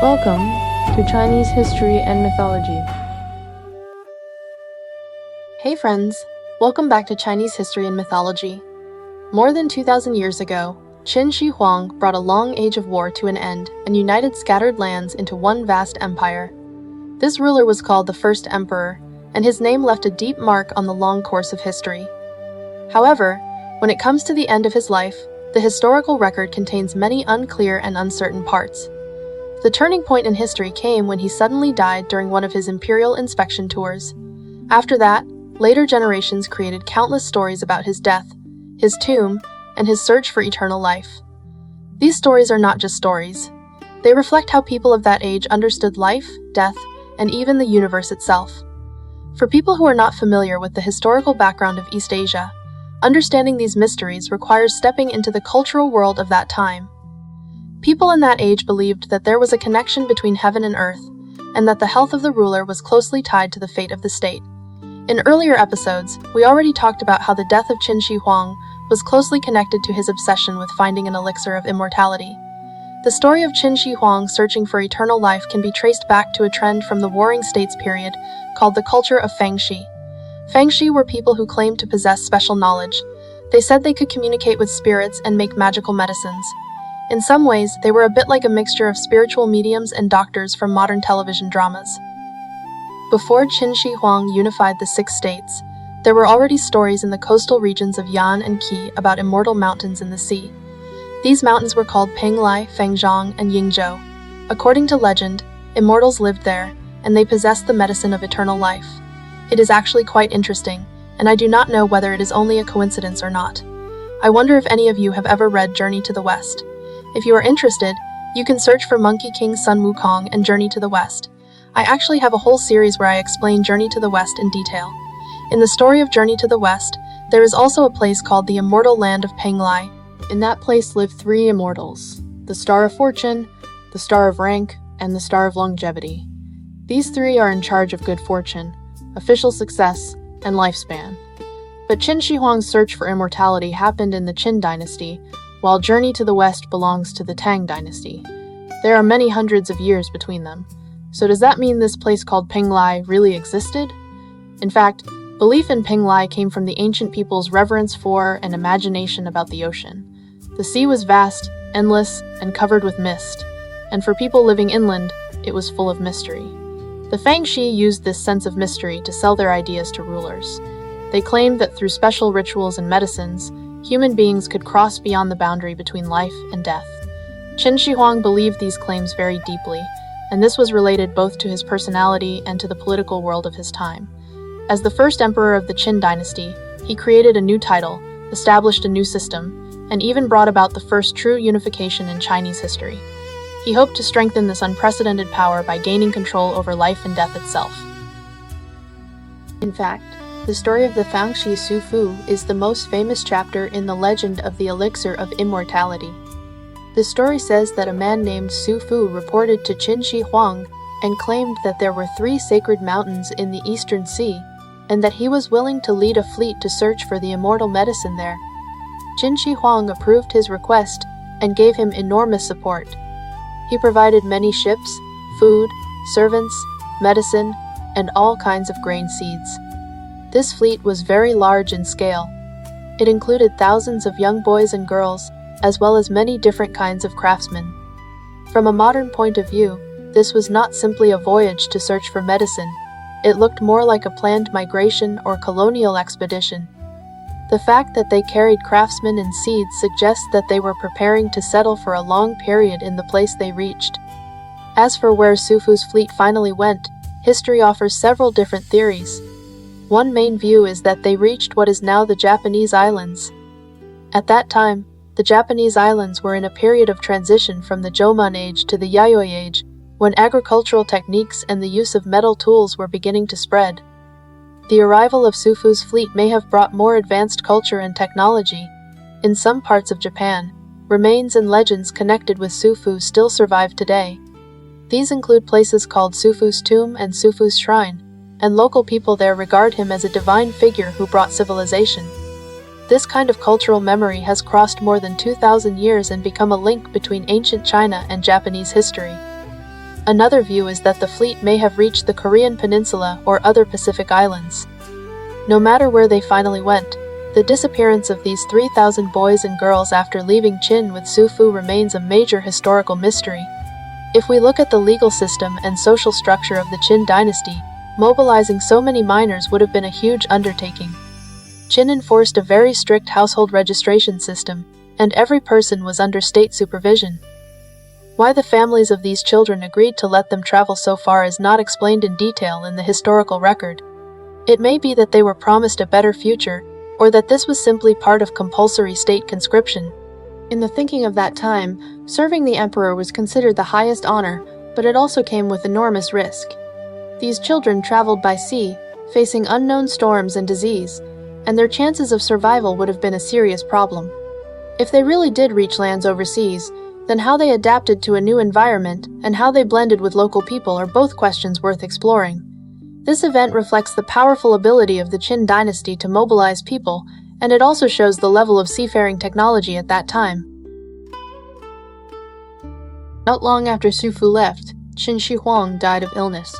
Welcome to Chinese History and Mythology. Hey friends, welcome back to Chinese History and Mythology. More than 2,000 years ago, Qin Shi Huang brought a long age of war to an end and united scattered lands into one vast empire. This ruler was called the First Emperor, and his name left a deep mark on the long course of history. However, when it comes to the end of his life, the historical record contains many unclear and uncertain parts. The turning point in history came when he suddenly died during one of his imperial inspection tours. After that, later generations created countless stories about his death, his tomb, and his search for eternal life. These stories are not just stories. They reflect how people of that age understood life, death, and even the universe itself. For people who are not familiar with the historical background of East Asia, understanding these mysteries requires stepping into the cultural world of that time. People in that age believed that there was a connection between heaven and earth, and that the health of the ruler was closely tied to the fate of the state. In earlier episodes, we already talked about how the death of Qin Shi Huang was closely connected to his obsession with finding an elixir of immortality. The story of Qin Shi Huang searching for eternal life can be traced back to a trend from the Warring States period called the culture of Fangxi. Fangxi were people who claimed to possess special knowledge. They said they could communicate with spirits and make magical medicines. In some ways, they were a bit like a mixture of spiritual mediums and doctors from modern television dramas. Before Qin Shi Huang unified the 6 states, there were already stories in the coastal regions of Yan and Qi about immortal mountains in the sea. These mountains were called Penglai, Fangzhong, and Yingzhou. According to legend, immortals lived there, and they possessed the medicine of eternal life. It is actually quite interesting, and I do not know whether it is only a coincidence or not. I wonder if any of you have ever read Journey to the West. If you are interested, you can search for Monkey King Sun Wukong and Journey to the West. I actually have a whole series where I explain Journey to the West in detail. In the story of Journey to the West, there is also a place called the Immortal Land of Penglai. In that place live 3 immortals: the Star of Fortune, the Star of Rank, and the Star of Longevity. These 3 are in charge of good fortune, official success, and lifespan. But Qin Shi Huang's search for immortality happened in the Qin Dynasty, while Journey to the West belongs to the Tang Dynasty. There are many hundreds of years between them. So does that mean this place called Penglai really existed? In fact, belief in Penglai came from the ancient people's reverence for and imagination about the ocean. The sea was vast, endless, and covered with mist, and for people living inland, it was full of mystery. The Fangxi used this sense of mystery to sell their ideas to rulers. They claimed that through special rituals and medicines, human beings could cross beyond the boundary between life and death. Qin Shi Huang believed these claims very deeply, and this was related both to his personality and to the political world of his time. As the first emperor of the Qin dynasty, he created a new title, established a new system, and even brought about the first true unification in Chinese history. He hoped to strengthen this unprecedented power by gaining control over life and death itself. In fact, the story of the Fangxi Su Fu is the most famous chapter in the legend of the elixir of immortality. The story says that a man named Su Fu reported to Qin Shi Huang and claimed that there were 3 sacred mountains in the Eastern Sea, and that he was willing to lead a fleet to search for the immortal medicine there. Qin Shi Huang approved his request and gave him enormous support. He provided many ships, food, servants, medicine, and all kinds of grain seeds. This fleet was very large in scale. It included thousands of young boys and girls, as well as many different kinds of craftsmen. From a modern point of view, this was not simply a voyage to search for medicine. It looked more like a planned migration or colonial expedition. The fact that they carried craftsmen and seeds suggests that they were preparing to settle for a long period in the place they reached. As for where Su Fu's fleet finally went, history offers several different theories. One main view is that they reached what is now the Japanese islands. At that time, the Japanese islands were in a period of transition from the Jomon Age to the Yayoi Age, when agricultural techniques and the use of metal tools were beginning to spread. The arrival of Su Fu's fleet may have brought more advanced culture and technology. In some parts of Japan, remains and legends connected with Su Fu still survive today. These include places called Su Fu's tomb and Su Fu's shrine, and local people there regard him as a divine figure who brought civilization. This kind of cultural memory has crossed more than 2,000 years and become a link between ancient China and Japanese history. Another view is that the fleet may have reached the Korean peninsula or other Pacific islands. No matter where they finally went, the disappearance of these 3,000 boys and girls after leaving Qin with Su Fu remains a major historical mystery. If we look at the legal system and social structure of the Qin dynasty, mobilizing so many minors would have been a huge undertaking. Qin enforced a very strict household registration system, and every person was under state supervision. Why the families of these children agreed to let them travel so far is not explained in detail in the historical record. It may be that they were promised a better future, or that this was simply part of compulsory state conscription. In the thinking of that time, serving the emperor was considered the highest honor, but it also came with enormous risk. These children traveled by sea, facing unknown storms and disease, and their chances of survival would have been a serious problem. If they really did reach lands overseas, then how they adapted to a new environment and how they blended with local people are both questions worth exploring. This event reflects the powerful ability of the Qin dynasty to mobilize people, and it also shows the level of seafaring technology at that time. Not long after Su Fu left, Qin Shi Huang died of illness.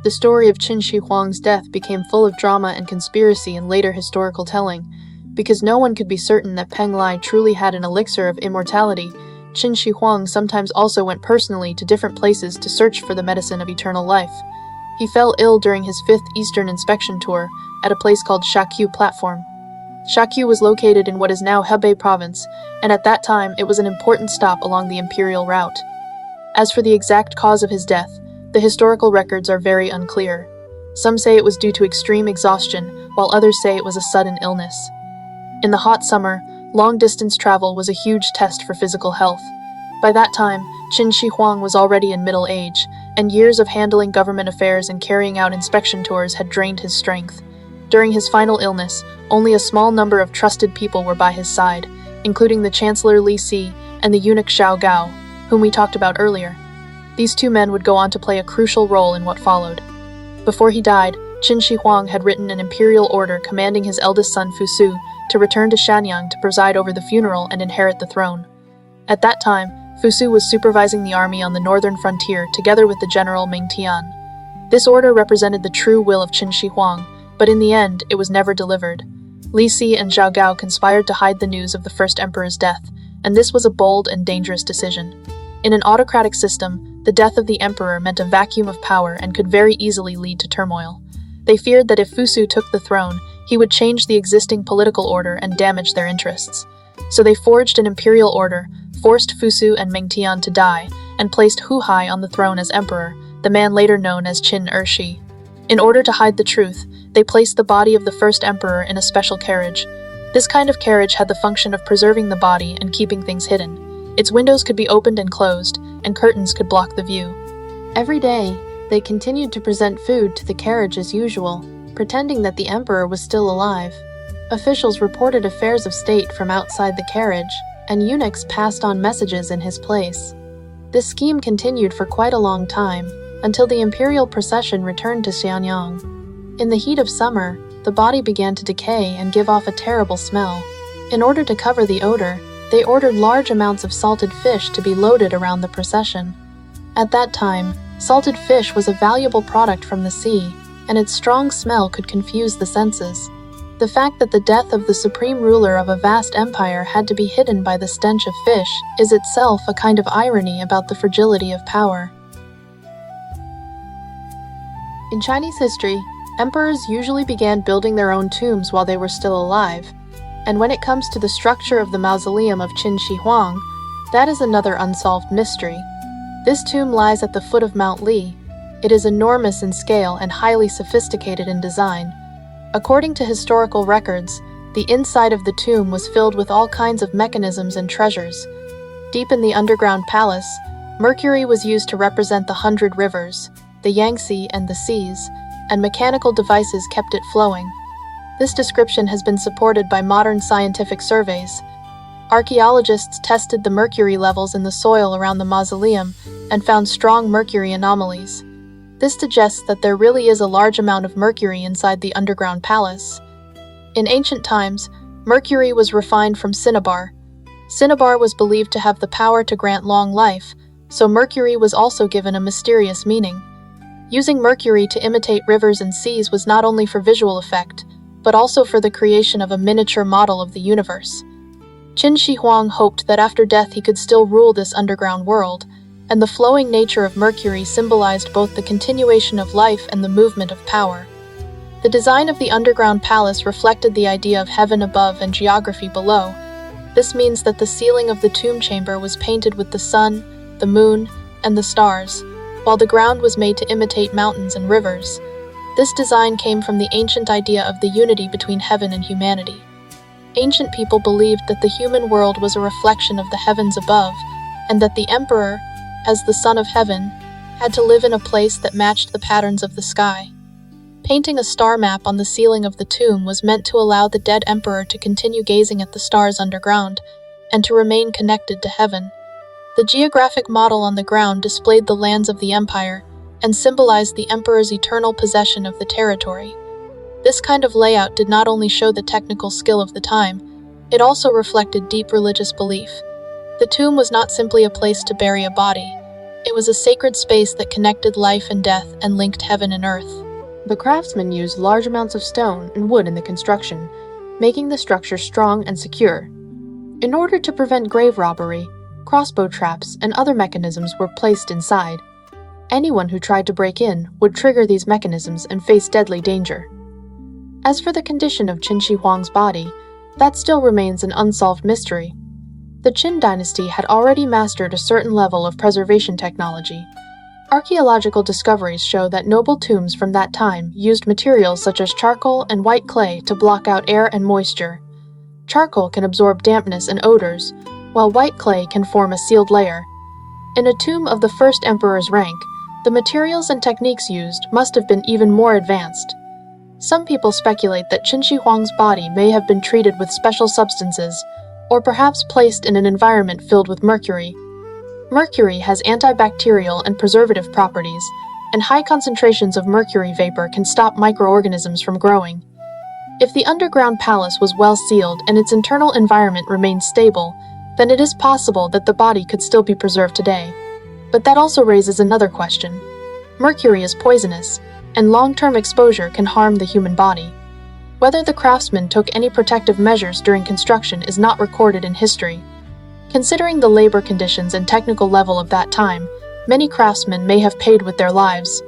The story of Qin Shi Huang's death became full of drama and conspiracy in later historical telling. Because no one could be certain that Peng Lai truly had an elixir of immortality, Qin Shi Huang sometimes also went personally to different places to search for the medicine of eternal life. He fell ill during his 5th Eastern inspection tour at a place called Shakyu Platform. Shakyu was located in what is now Hebei province, and at that time it was an important stop along the imperial route. As for the exact cause of his death, the historical records are very unclear. Some say it was due to extreme exhaustion, while others say it was a sudden illness. In the hot summer, long-distance travel was a huge test for physical health. By that time, Qin Shi Huang was already in middle age, and years of handling government affairs and carrying out inspection tours had drained his strength. During his final illness, only a small number of trusted people were by his side, including the Chancellor Li Si and the eunuch Xiao Gao, whom we talked about earlier. These two men would go on to play a crucial role in what followed. Before he died, Qin Shi Huang had written an imperial order commanding his eldest son Fusu to return to Shanyang to preside over the funeral and inherit the throne. At that time, Fusu was supervising the army on the northern frontier together with the general Ming Tian. This order represented the true will of Qin Shi Huang, but in the end, it was never delivered. Li Si and Xiao Gao conspired to hide the news of the first emperor's death, and this was a bold and dangerous decision. In an autocratic system, the death of the emperor meant a vacuum of power and could very easily lead to turmoil. They feared that if Fusu took the throne, he would change the existing political order and damage their interests. So they forged an imperial order, forced Fusu and Ming Tian to die, and placed Hu Hai on the throne as emperor, the man later known as Qin Shi. In order to hide the truth, they placed the body of the first emperor in a special carriage. This kind of carriage had the function of preserving the body and keeping things hidden. Its windows could be opened and closed, and curtains could block the view. Every day, they continued to present food to the carriage as usual, pretending that the emperor was still alive. Officials reported affairs of state from outside the carriage, and eunuchs passed on messages in his place. This scheme continued for quite a long time, until the imperial procession returned to Xianyang. In the heat of summer, the body began to decay and give off a terrible smell. In order to cover the odor, they ordered large amounts of salted fish to be loaded around the procession. At that time, salted fish was a valuable product from the sea, and its strong smell could confuse the senses. The fact that the death of the supreme ruler of a vast empire had to be hidden by the stench of fish is itself a kind of irony about the fragility of power. In Chinese history, emperors usually began building their own tombs while they were still alive, and when it comes to the structure of the mausoleum of Qin Shi Huang, that is another unsolved mystery. This tomb lies at the foot of Mount Li. It is enormous in scale and highly sophisticated in design. According to historical records, the inside of the tomb was filled with all kinds of mechanisms and treasures. Deep in the underground palace, mercury was used to represent the 100 rivers, the Yangtze and the seas, and mechanical devices kept it flowing. This description has been supported by modern scientific surveys. Archaeologists tested the mercury levels in the soil around the mausoleum and found strong mercury anomalies. This suggests that there really is a large amount of mercury inside the underground palace. In ancient times, mercury was refined from cinnabar. Cinnabar was believed to have the power to grant long life, so mercury was also given a mysterious meaning. Using mercury to imitate rivers and seas was not only for visual effect, but also for the creation of a miniature model of the universe. Qin Shi Huang hoped that after death he could still rule this underground world, and the flowing nature of mercury symbolized both the continuation of life and the movement of power. The design of the underground palace reflected the idea of heaven above and geography below. This means that the ceiling of the tomb chamber was painted with the sun, the moon, and the stars, while the ground was made to imitate mountains and rivers. This design came from the ancient idea of the unity between heaven and humanity. Ancient people believed that the human world was a reflection of the heavens above, and that the emperor, as the son of heaven, had to live in a place that matched the patterns of the sky. Painting a star map on the ceiling of the tomb was meant to allow the dead emperor to continue gazing at the stars underground, and to remain connected to heaven. The geographic model on the ground displayed the lands of the empire, and symbolized the emperor's eternal possession of the territory. This kind of layout did not only show the technical skill of the time, it also reflected deep religious belief. The tomb was not simply a place to bury a body. It was a sacred space that connected life and death and linked heaven and earth. The craftsmen used large amounts of stone and wood in the construction, making the structure strong and secure. In order to prevent grave robbery, crossbow traps and other mechanisms were placed inside. Anyone who tried to break in would trigger these mechanisms and face deadly danger. As for the condition of Qin Shi Huang's body, that still remains an unsolved mystery. The Qin dynasty had already mastered a certain level of preservation technology. Archaeological discoveries show that noble tombs from that time used materials such as charcoal and white clay to block out air and moisture. Charcoal can absorb dampness and odors, while white clay can form a sealed layer. In a tomb of the first emperor's rank, the materials and techniques used must have been even more advanced. Some people speculate that Qin Shi Huang's body may have been treated with special substances, or perhaps placed in an environment filled with mercury. Mercury has antibacterial and preservative properties, and high concentrations of mercury vapor can stop microorganisms from growing. If the underground palace was well sealed and its internal environment remained stable, then it is possible that the body could still be preserved today. But that also raises another question. Mercury is poisonous, and long-term exposure can harm the human body. Whether the craftsmen took any protective measures during construction is not recorded in history. Considering the labor conditions and technical level of that time, many craftsmen may have paid with their lives.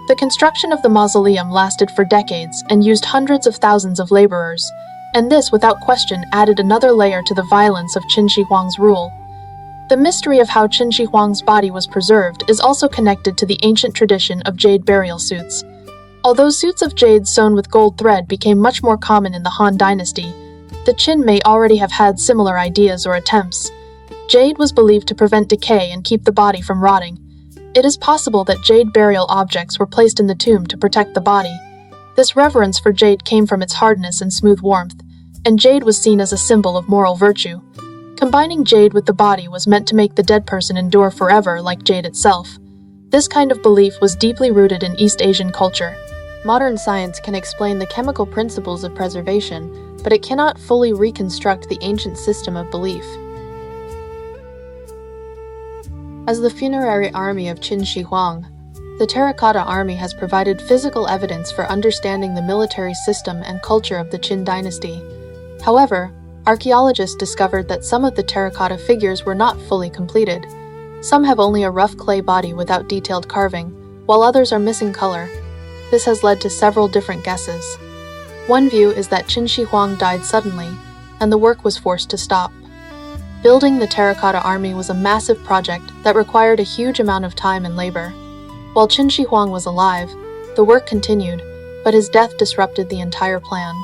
The construction of the mausoleum lasted for decades and used hundreds of thousands of laborers, and this without question added another layer to the violence of Qin Shi Huang's rule. The mystery of how Qin Shi Huang's body was preserved is also connected to the ancient tradition of jade burial suits. Although suits of jade sewn with gold thread became much more common in the Han Dynasty, the Qin may already have had similar ideas or attempts. Jade was believed to prevent decay and keep the body from rotting. It is possible that jade burial objects were placed in the tomb to protect the body. This reverence for jade came from its hardness and smooth warmth, and jade was seen as a symbol of moral virtue. Combining jade with the body was meant to make the dead person endure forever like jade itself. This kind of belief was deeply rooted in East Asian culture. Modern science can explain the chemical principles of preservation, but it cannot fully reconstruct the ancient system of belief. As the funerary army of Qin Shi Huang, the Terracotta Army has provided physical evidence for understanding the military system and culture of the Qin dynasty. However, archaeologists discovered that some of the terracotta figures were not fully completed. Some have only a rough clay body without detailed carving, while others are missing color. This has led to several different guesses. One view is that Qin Shi Huang died suddenly, and the work was forced to stop. Building the Terracotta Army was a massive project that required a huge amount of time and labor. While Qin Shi Huang was alive, the work continued, but his death disrupted the entire plan.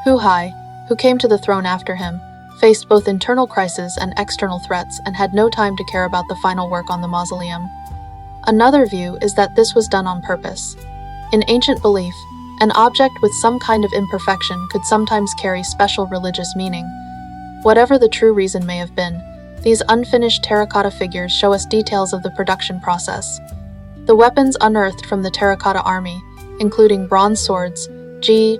Hu Hai, who came to the throne after him, faced both internal crises and external threats and had no time to care about the final work on the mausoleum. Another view is that this was done on purpose. In ancient belief, an object with some kind of imperfection could sometimes carry special religious meaning. Whatever the true reason may have been, these unfinished terracotta figures show us details of the production process. The weapons unearthed from the Terracotta Army, including bronze swords,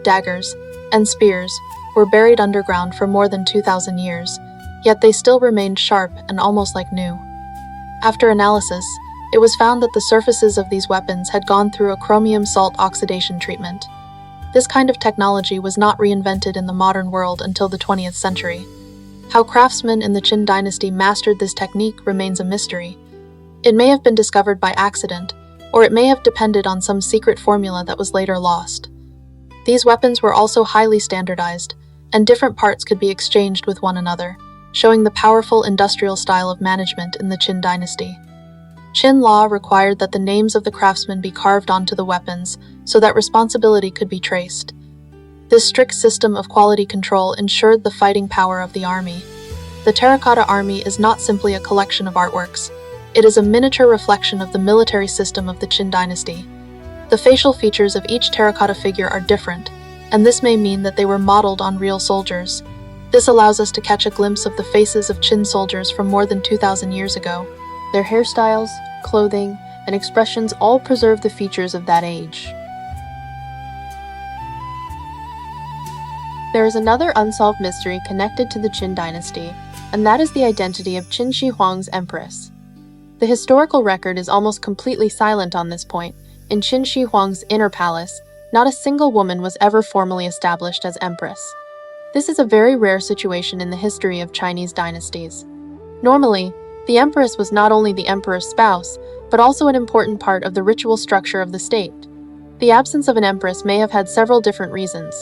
daggers, and spears, were buried underground for more than 2,000 years, yet they still remained sharp and almost like new. After analysis, it was found that the surfaces of these weapons had gone through a chromium salt oxidation treatment. This kind of technology was not reinvented in the modern world until the 20th century. How craftsmen in the Qin dynasty mastered this technique remains a mystery. It may have been discovered by accident, or it may have depended on some secret formula that was later lost. These weapons were also highly standardized, and different parts could be exchanged with one another, showing the powerful industrial style of management in the Qin dynasty. Qin law required that the names of the craftsmen be carved onto the weapons so that responsibility could be traced. This strict system of quality control ensured the fighting power of the army. The terracotta army is not simply a collection of artworks. It is a miniature reflection of the military system of the Qin dynasty. The facial features of each terracotta figure are different, and this may mean that they were modeled on real soldiers. This allows us to catch a glimpse of the faces of Qin soldiers from more than 2,000 years ago. Their hairstyles, clothing, and expressions all preserve the features of that age. There is another unsolved mystery connected to the Qin dynasty, and that is the identity of Qin Shi Huang's empress. The historical record is almost completely silent on this point. In Qin Shi Huang's inner palace, not a single woman was ever formally established as empress. This is a very rare situation in the history of Chinese dynasties. Normally, the empress was not only the emperor's spouse, but also an important part of the ritual structure of the state. The absence of an empress may have had several different reasons.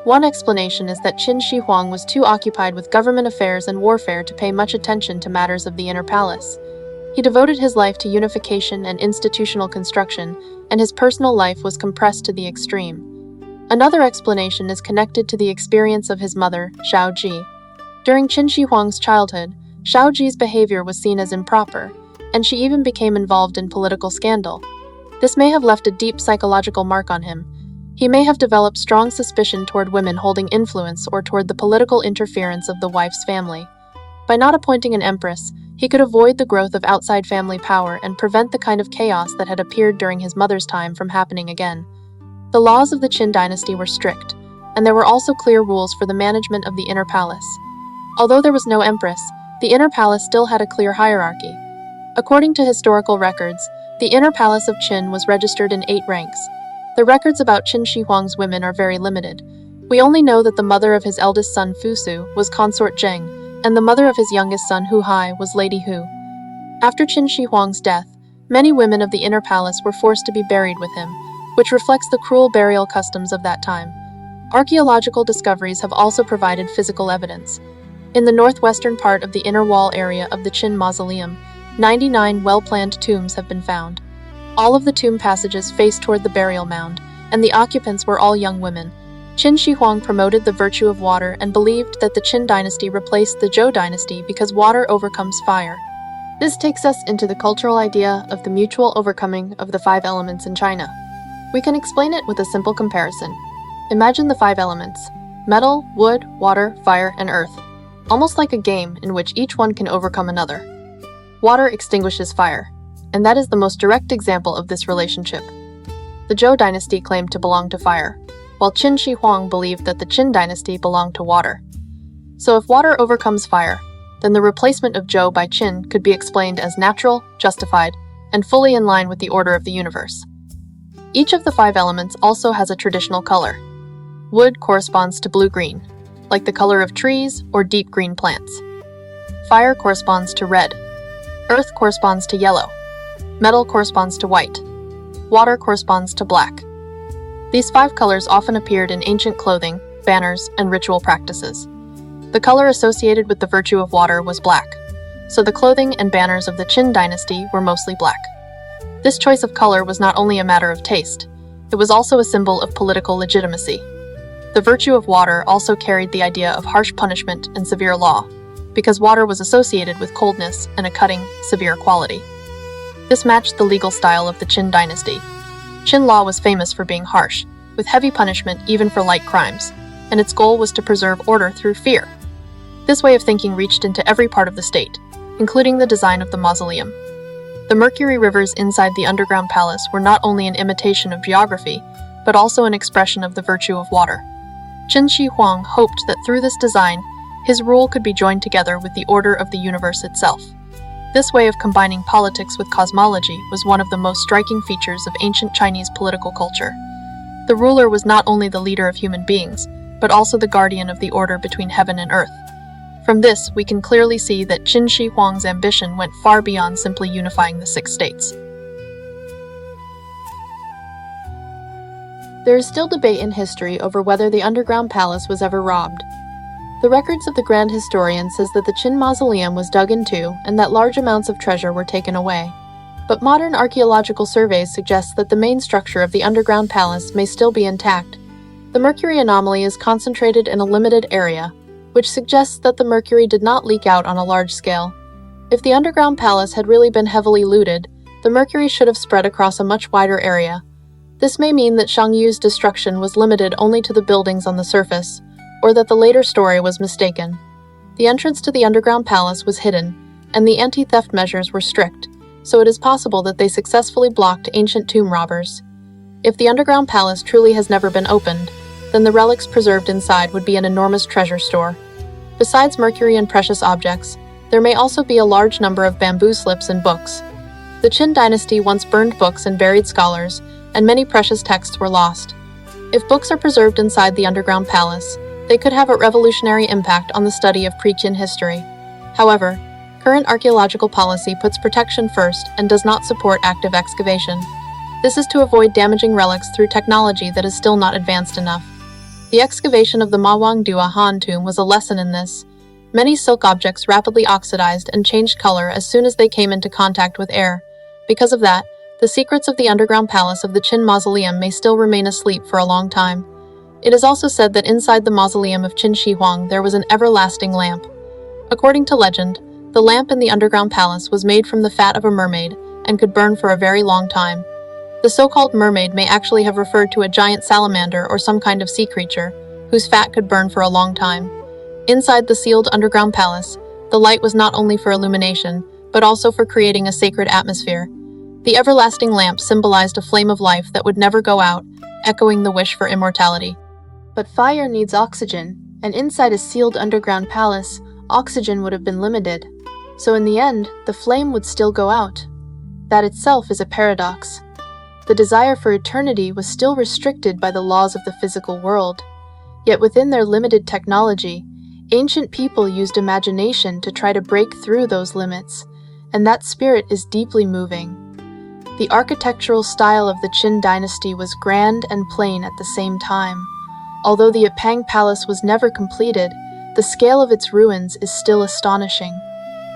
One explanation is that Qin Shi Huang was too occupied with government affairs and warfare to pay much attention to matters of the inner palace. He devoted his life to unification and institutional construction, and his personal life was compressed to the extreme. Another explanation is connected to the experience of his mother, Shao Ji. During Qin Shi Huang's childhood, Shao Ji's behavior was seen as improper, and she even became involved in political scandal. This may have left a deep psychological mark on him. He may have developed strong suspicion toward women holding influence or toward the political interference of the wife's family. By not appointing an empress, he could avoid the growth of outside family power and prevent the kind of chaos that had appeared during his mother's time from happening again. The laws of the Qin dynasty were strict, and there were also clear rules for the management of the inner palace. Although there was no empress, the inner palace still had a clear hierarchy. According to historical records, the inner palace of Qin was registered in 8 ranks. The records about Qin Shi Huang's women are very limited. We only know that the mother of his eldest son Fusu was consort Zheng, and the mother of his youngest son Hu Hai was Lady Hu. After Qin Shi Huang's death, many women of the inner palace were forced to be buried with him, which reflects the cruel burial customs of that time. Archaeological discoveries have also provided physical evidence. In the northwestern part of the inner wall area of the Qin mausoleum, 99 well-planned tombs have been found. All of the tomb passages faced toward the burial mound, and the occupants were all young women. Qin Shi Huang promoted the virtue of water and believed that the Qin dynasty replaced the Zhou dynasty because water overcomes fire. This takes us into the cultural idea of the mutual overcoming of the 5 elements in China. We can explain it with a simple comparison. Imagine the 5 elements: metal, wood, water, fire, and earth. Almost like a game in which each one can overcome another. Water extinguishes fire, and that is the most direct example of this relationship. The Zhou dynasty claimed to belong to fire, while Qin Shi Huang believed that the Qin dynasty belonged to water. So if water overcomes fire, then the replacement of Zhou by Qin could be explained as natural, justified, and fully in line with the order of the universe. Each of the 5 elements also has a traditional color. Wood corresponds to blue-green, like the color of trees or deep green plants. Fire corresponds to red. Earth corresponds to yellow. Metal corresponds to white. Water corresponds to black. These 5 colors often appeared in ancient clothing, banners, and ritual practices. The color associated with the virtue of water was black, so the clothing and banners of the Qin dynasty were mostly black. This choice of color was not only a matter of taste, it was also a symbol of political legitimacy. The virtue of water also carried the idea of harsh punishment and severe law, because water was associated with coldness and a cutting, severe quality. This matched the legal style of the Qin dynasty. Qin law was famous for being harsh, with heavy punishment even for light crimes, and its goal was to preserve order through fear. This way of thinking reached into every part of the state, including the design of the mausoleum. The Mercury rivers inside the underground palace were not only an imitation of geography, but also an expression of the virtue of water. Qin Shi Huang hoped that through this design, his rule could be joined together with the order of the universe itself. This way of combining politics with cosmology was one of the most striking features of ancient Chinese political culture. The ruler was not only the leader of human beings, but also the guardian of the order between heaven and earth. From this, we can clearly see that Qin Shi Huang's ambition went far beyond simply unifying the 6 states. There is still debate in history over whether the underground palace was ever robbed. The records of the Grand Historian says that the Qin Mausoleum was dug in two and that large amounts of treasure were taken away. But modern archaeological surveys suggest that the main structure of the underground palace may still be intact. The mercury anomaly is concentrated in a limited area, which suggests that the mercury did not leak out on a large scale. If the underground palace had really been heavily looted, the mercury should have spread across a much wider area. This may mean that Shang Yu's destruction was limited only to the buildings on the surface, or that the later story was mistaken. The entrance to the underground palace was hidden, and the anti-theft measures were strict, so it is possible that they successfully blocked ancient tomb robbers. If the underground palace truly has never been opened, then the relics preserved inside would be an enormous treasure store. Besides mercury and precious objects, there may also be a large number of bamboo slips and books. The Qin Dynasty once burned books and buried scholars, and many precious texts were lost. If books are preserved inside the underground palace, they could have a revolutionary impact on the study of pre-Qin history. However, current archaeological policy puts protection first and does not support active excavation. This is to avoid damaging relics through technology that is still not advanced enough. The excavation of the Mawangdua Han tomb was a lesson in this. Many silk objects rapidly oxidized and changed color as soon as they came into contact with air. Because of that, the secrets of the underground palace of the Qin Mausoleum may still remain asleep for a long time. It is also said that inside the mausoleum of Qin Shi Huang there was an everlasting lamp. According to legend, the lamp in the underground palace was made from the fat of a mermaid and could burn for a very long time. The so-called mermaid may actually have referred to a giant salamander or some kind of sea creature, whose fat could burn for a long time. Inside the sealed underground palace, the light was not only for illumination, but also for creating a sacred atmosphere. The everlasting lamp symbolized a flame of life that would never go out, echoing the wish for immortality. But fire needs oxygen, and inside a sealed underground palace, oxygen would have been limited. So in the end, the flame would still go out. That itself is a paradox. The desire for eternity was still restricted by the laws of the physical world. Yet within their limited technology, ancient people used imagination to try to break through those limits, and that spirit is deeply moving. The architectural style of the Qin dynasty was grand and plain at the same time. Although the Apang Palace was never completed, the scale of its ruins is still astonishing.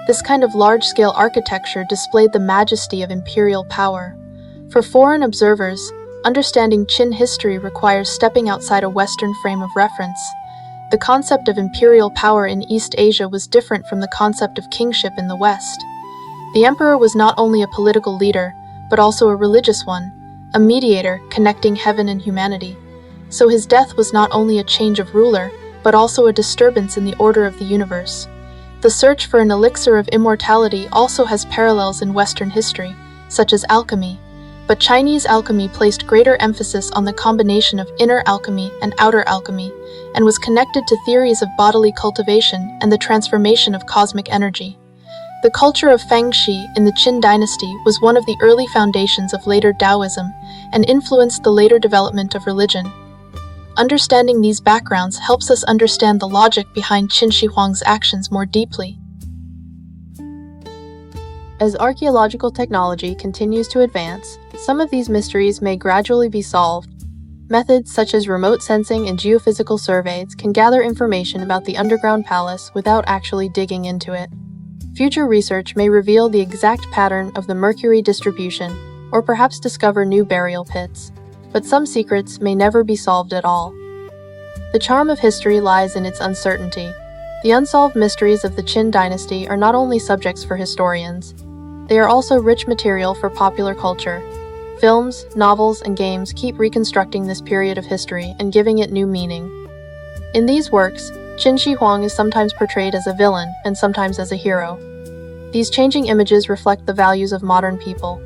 This kind of large-scale architecture displayed the majesty of imperial power. For foreign observers, understanding Qin history requires stepping outside a Western frame of reference. The concept of imperial power in East Asia was different from the concept of kingship in the West. The emperor was not only a political leader, but also a religious one, a mediator connecting heaven and humanity. So his death was not only a change of ruler, but also a disturbance in the order of the universe. The search for an elixir of immortality also has parallels in Western history, such as alchemy. But Chinese alchemy placed greater emphasis on the combination of inner alchemy and outer alchemy, and was connected to theories of bodily cultivation and the transformation of cosmic energy. The culture of Fangxi in the Qin dynasty was one of the early foundations of later Taoism and influenced the later development of religion. Understanding these backgrounds helps us understand the logic behind Qin Shi Huang's actions more deeply. As archaeological technology continues to advance, some of these mysteries may gradually be solved. Methods such as remote sensing and geophysical surveys can gather information about the underground palace without actually digging into it. Future research may reveal the exact pattern of the mercury distribution, or perhaps discover new burial pits. But some secrets may never be solved at all. The charm of history lies in its uncertainty. The unsolved mysteries of the Qin dynasty are not only subjects for historians, they are also rich material for popular culture. Films, novels, and games keep reconstructing this period of history and giving it new meaning. In these works, Qin Shi Huang is sometimes portrayed as a villain and sometimes as a hero. These changing images reflect the values of modern people.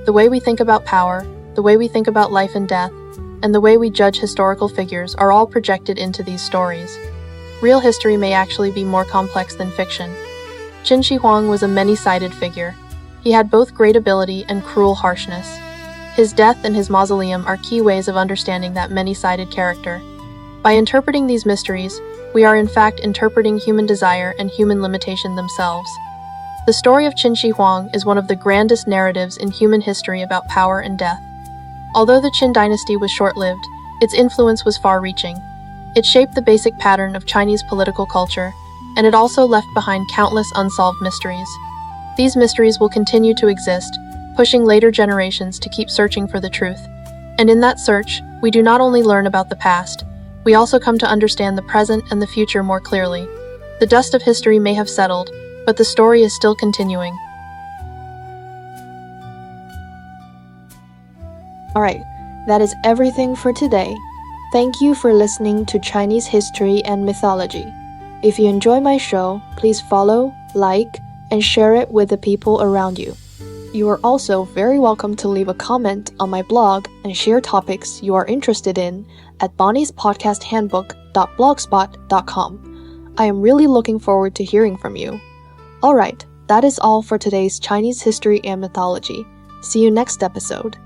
The way we think about power, the way we think about life and death, and the way we judge historical figures are all projected into these stories. Real history may actually be more complex than fiction. Qin Shi Huang was a many-sided figure. He had both great ability and cruel harshness. His death and his mausoleum are key ways of understanding that many-sided character. By interpreting these mysteries, we are in fact interpreting human desire and human limitation themselves. The story of Qin Shi Huang is one of the grandest narratives in human history about power and death. Although the Qin dynasty was short-lived, its influence was far-reaching. It shaped the basic pattern of Chinese political culture, and it also left behind countless unsolved mysteries. These mysteries will continue to exist, pushing later generations to keep searching for the truth. And in that search, we do not only learn about the past, we also come to understand the present and the future more clearly. The dust of history may have settled, but the story is still continuing. Alright, that is everything for today. Thank you for listening to Chinese history and mythology. If you enjoy my show, please follow, like, and share it with the people around you. You are also very welcome to leave a comment on my blog and share topics you are interested in at bonniespodcasthandbook.blogspot.com. I am really looking forward to hearing from you. Alright, that is all for today's Chinese history and mythology. See you next episode.